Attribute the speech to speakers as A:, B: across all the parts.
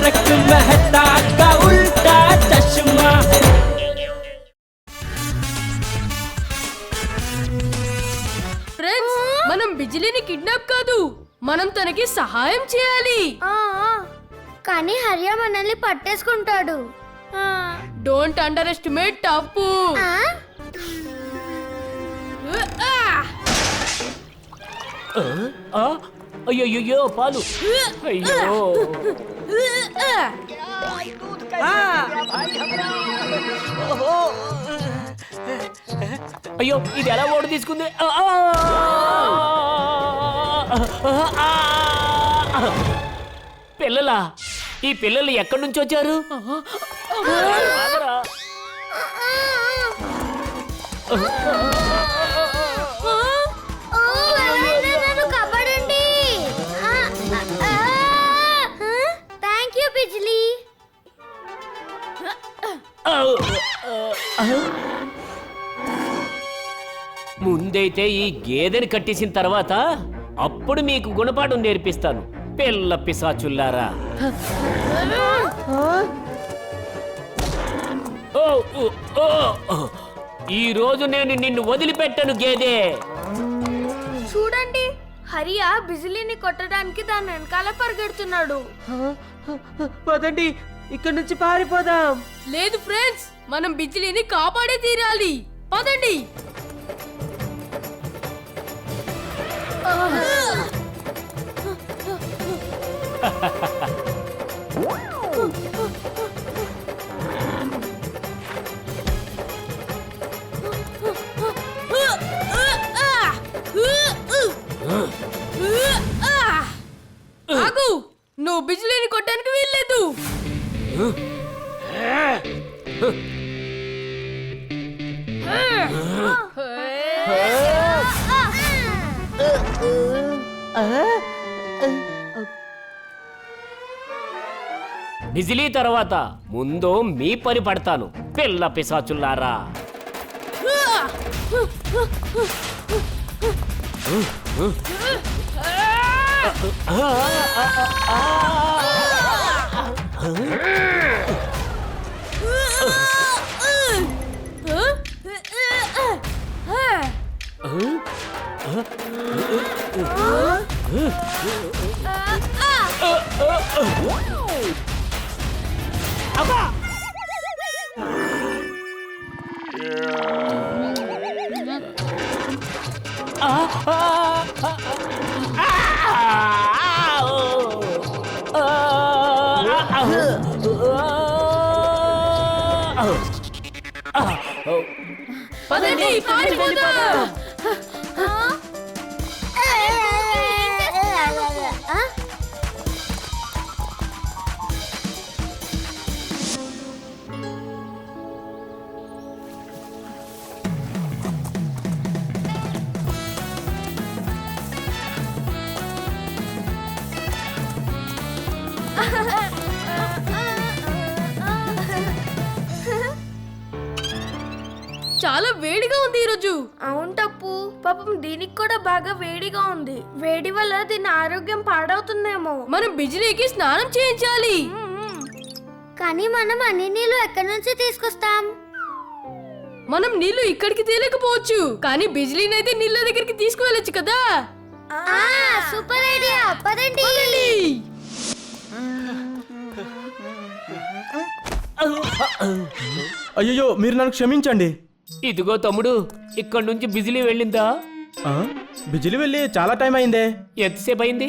A: तारक मेहता का उल्टा चश्मा।
B: ఫ్రెండ్స్, మనం బిజిలీని కిడ్నాప్ కాదు, మనం తనకి సహాయం చేయాలి.
C: కానీ హర్య మనల్ని పట్టేసుకుంటాడు.
B: Don't underestimate Tappu.
D: అయ్యో పాలు, అయ్యో అయ్యో ఇది ఎలా ఓడి తీసుకుంది. పిల్లలా? ఈ పిల్లలు ఎక్కడి నుంచి వచ్చారు?
C: కాపాడండి. Thank you Bijli.
D: ముందైతే ఈ గేదెని కట్టేసిన తర్వాత అప్పుడు మీకు గుణపాఠం నేర్పిస్తాను పిల్ల పిశాచుల్లారా. ఈ రోజు నేను నిన్ను వదిలిపెట్టను గేదె.
C: చూడండి, హరియా బిజిలీని కొట్టడానికి దాని వెనకాల పరిగెడుతున్నాడు.
E: పదండి, ఇక్కడ నుంచి పారిపోదాం.
B: లేదు ఫ్రెండ్స్, మనం బిజిలీని కాపాడే తీరాలి. పదండి. ఆగు, నువ్వు బిజిలీని కొట్టడానికి వీల్లేదు.
D: బిజిలీ తర్వాత ముందు మీ పని పడతాను పిల్ల పిశాచుల్లారా.
B: పదండి, పారిపోదాం. చాలా వేడిగా ఉంది ఈరోజు.
C: అవును తప్పు, పాపం దీనికి కూడా బాగా వేడిగా ఉంది. వేడి వల్ల దీని ఆరోగ్యం పాడవుతుందేమో.
B: మనం బిజిలీకి స్నానం చేయించాలి.
C: కానీ మనం అన్ని నీళ్లు ఎక్కడి నుంచి తీసుకొస్తాం?
B: మనం నీళ్లు ఇక్కడికి తేలేకపోవచ్చు, కానీ బిజిలీని అయితే నీళ్ళ దగ్గరికి తీసుకువెళ్ళొచ్చు కదా.
C: సూపర్ ఐడియా, పదండి.
F: అయ్యో, మీరు నన్ను క్షమించండి.
D: ఇదిగో తమ్ముడు, ఇక్కడ నుంచి బిజిలీ వెళ్ళిందా?
F: బిజిలీ వెళ్ళి చాలా టైం అయిందే.
D: ఎంతసేపు అయింది?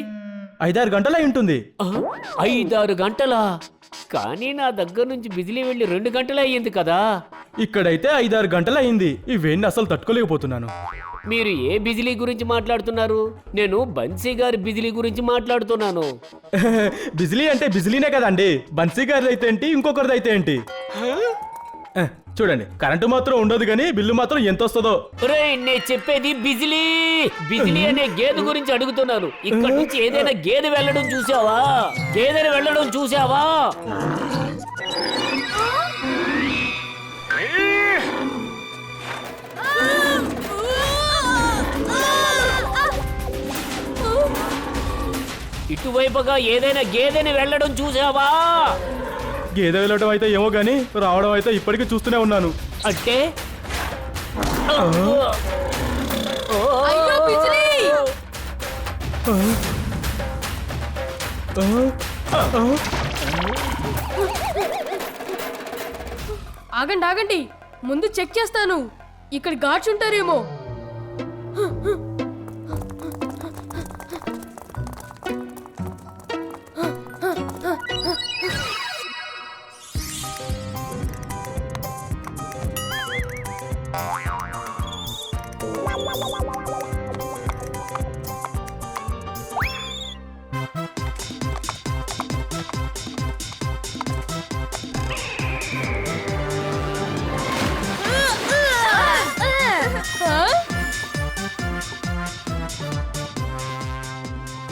F: 5-6 గంటలు అయి ఉంటుంది.
D: 5-6 గంటలా? కానీ నా దగ్గర నుంచి బిజిలీ వెళ్ళి 2 గంటలే అయ్యింది కదా.
F: ఇక్కడైతే 5-6 గంటలు అయింది. ఇవేంటి అసలు తట్టుకోలేకపోతున్నాను.
D: మీరు ఏ బిజిలీ గురించి మాట్లాడుతున్నారు? నేను బన్సీ గారి బిజిలీ గురించి మాట్లాడుతున్నాను.
F: బిజిలీ అంటే బిజిలీనే కదండి. బన్సీ గారిది అయితే ఏంటి, ఇంకొకరిది అయితే ఏంటి? చూడండి, కరెంటు మాత్రం ఉండదు కానీ బిల్లు మాత్రం ఎంత వస్తుందో.
D: నేను చెప్పేది బిజిలీ బిజిలీ అనే గేదె గురించి అడుగుతున్నాను. ఇక్కడ నుంచి ఏదైనా గేదె వెళ్ళడం చూసావా? గేదెని వెళ్ళడం చూసావా? ఇటువైపుగా ఏదైనా గేదెని వెళ్ళడం చూసావా?
F: గేదె వెళ్ళటం అయితే ఏమో గానీ రావడం అయితే ఇప్పటికీ చూస్తూనే ఉన్నాను.
D: అంటే
B: అయ్యో బిజిలీ! ఆగండి ఆగండి, ముందు చెక్ చేస్తాను. ఇక్కడ గార్డ్స్ ఉంటారేమో.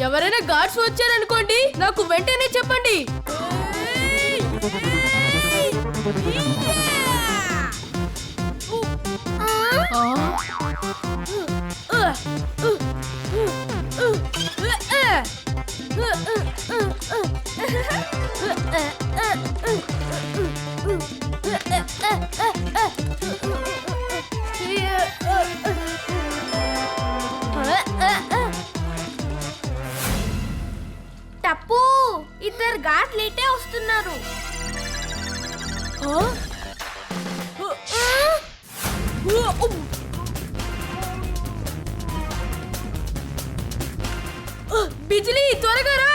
B: ఎవరైనా గార్డ్స్ వచ్చారనుకోండి, నాకు వెంటనే చెప్పండి.
C: టప్పు, ఇద్దరు ఘాట్ లేటే వస్తున్నారు.
B: బిజిలీ త్వరగా రా.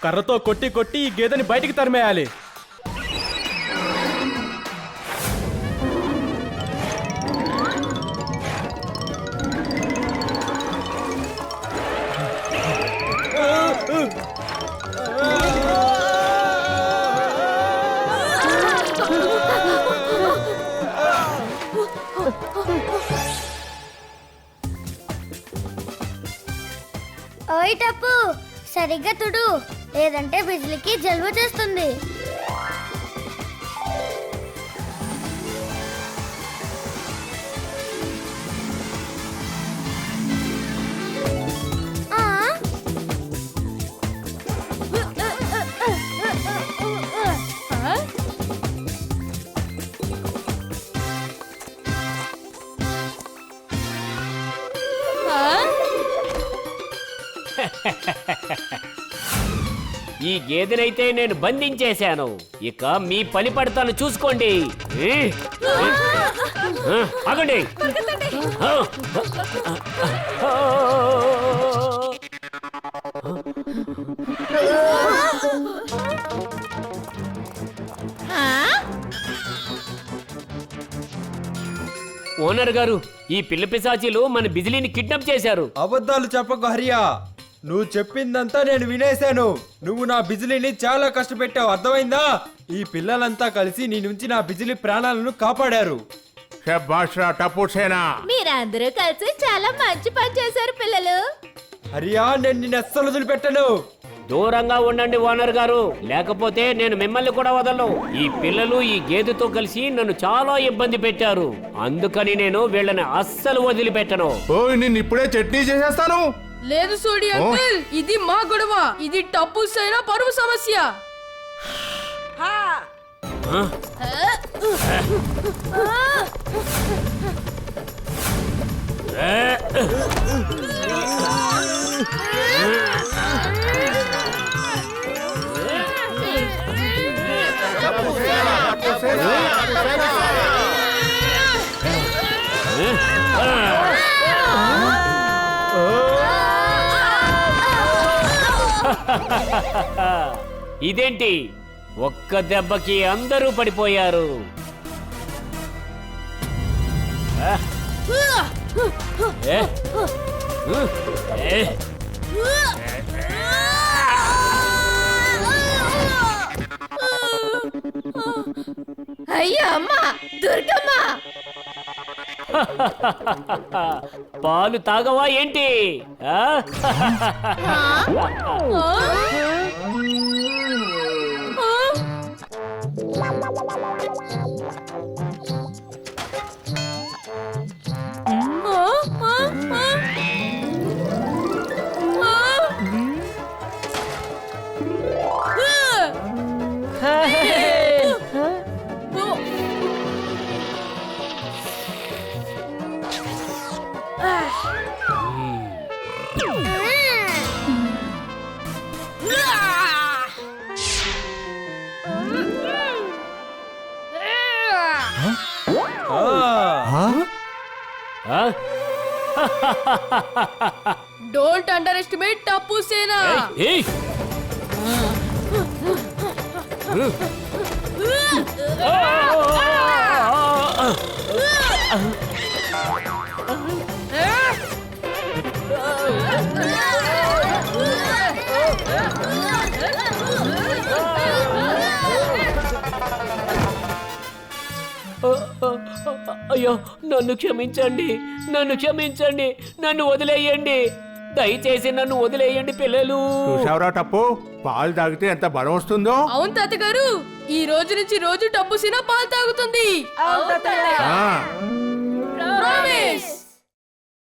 F: కర్రతో కొట్టి కొట్టి ఈ గేదెని బయటికి తరిమేయాలి.
C: ఓయ్ టప్పు, సరిగ్గా తుడు, లేదంటే బిజిలీకి జలుబు చేస్తుంది.
D: ఈ గేదెనైతే నేను బంధించేశాను. ఇక మీ పని పడతాను చూసుకోండి. ఆగండి. ఓనర్ గారు, ఈ పిల్ల పిశాచీలు మన బిజిలీని కిడ్నాప్ చేశారు.
G: అబద్ధాలు చెప్పకు హరియా, నువ్వు చెప్పిందంతా నేను వినేశాను. నువ్వు నా బిజిలీని చాలా కష్టపెట్టావు, అర్థమైందా? ఈ పిల్లలంతా కలిసి నీ నుంచి నా బిజిలీ ప్రాణాలను కాపాడారు.
H: శభాష్ రా టప్పు సేనా.
I: మీరందరూ కలిసి చాలా మంచి పని చేశారు పిల్లలు.
G: హరియా, నేను నిన్ను అస్సలు వదిలిపెట్టను.
D: దూరంగా ఉండండి ఓనర్ గారు, లేకపోతే నేను మిమ్మల్ని కూడా వదలను. ఈ పిల్లలు ఈ గేదెతో కలిసి నన్ను చాలా ఇబ్బంది పెట్టారు, అందుకని నేను వీళ్ళని అస్సలు వదిలిపెట్టను.
H: ఓయ్, నిన్ను ఇప్పుడే చట్నీ చేసేస్తాను.
B: లేదు సోడి అంకుల్, ఇది మా గొడవ. ఇది టప్పు సైనా పరువు సమస్య.
D: ఇదేంటి, ఒక్క దెబ్బకి అందరూ పడిపోయారు.
I: అయ్యా అమ్మా, దుర్గమ్మ!
D: పాలు తాగవా ఏంటి? ఆ?
B: డోంట్ అండర్ ఎస్టిమేట్ టప్పు సేన.
D: ఏయ్! అయ్యో నన్ను క్షమించండి, నన్ను క్షమించండి, నన్ను వదిలేయండి, దయచేసి నన్ను వదిలేయండి పిల్లలు.
H: చూసావురా టప్పు, పాలు తాగితే ఎంత బలం వస్తుందో.
B: అవును తాతగారు, ఈ రోజు నుంచి రోజు టప్పు సేన పాలు తాగుతుంది.
H: ఆ,